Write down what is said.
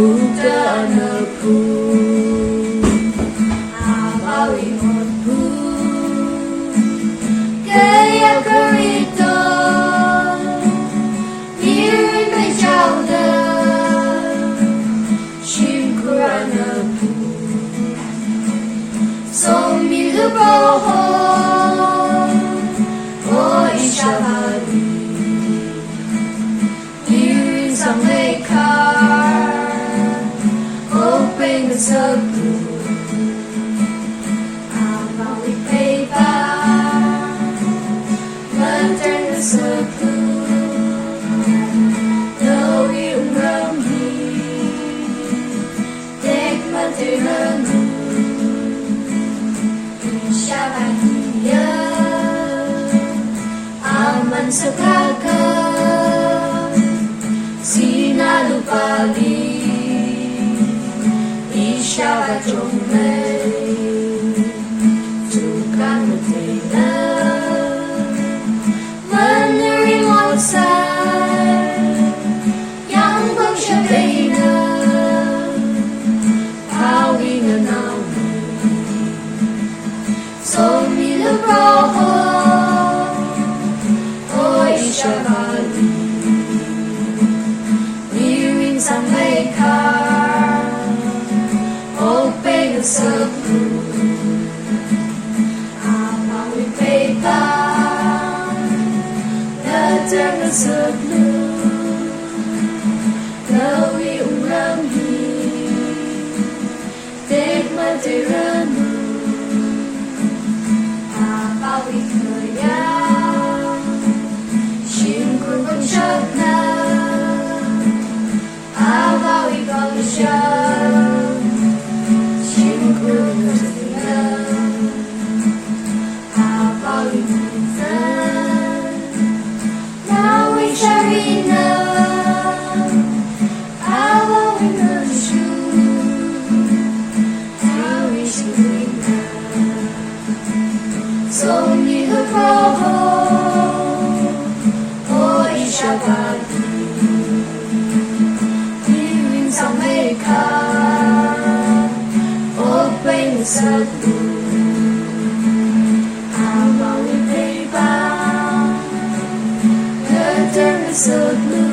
Buddha-Anapu Abawi Modbu Gaya Karito Mirin Mejauda Shimkuranapu Sommilu Broho O Ishabadi Mirin Samekar Open the circle Abawi Peba Lantern the circle Nawi Umramhi Dek Matiranu Shabatiya Aman Sakaka Sinalupali Shabachomei Tukang Matena Mandarin Wangsai Yang Bangshabena Pawing Anawi Somila Broho Oi Shabali Miring Samekar Open the circle Abawi Peba Lantern the circle Nawi Umramhi Dek Matiranu Abawi Kaya Shimkur Bangshapna Abawi Galusha Sharina, Abawi Nashu, Abawi Sharina, Somni Luproho, O Ishabadi, Mirin Samekar, Open the circle, Abawi Peba. Turn the circle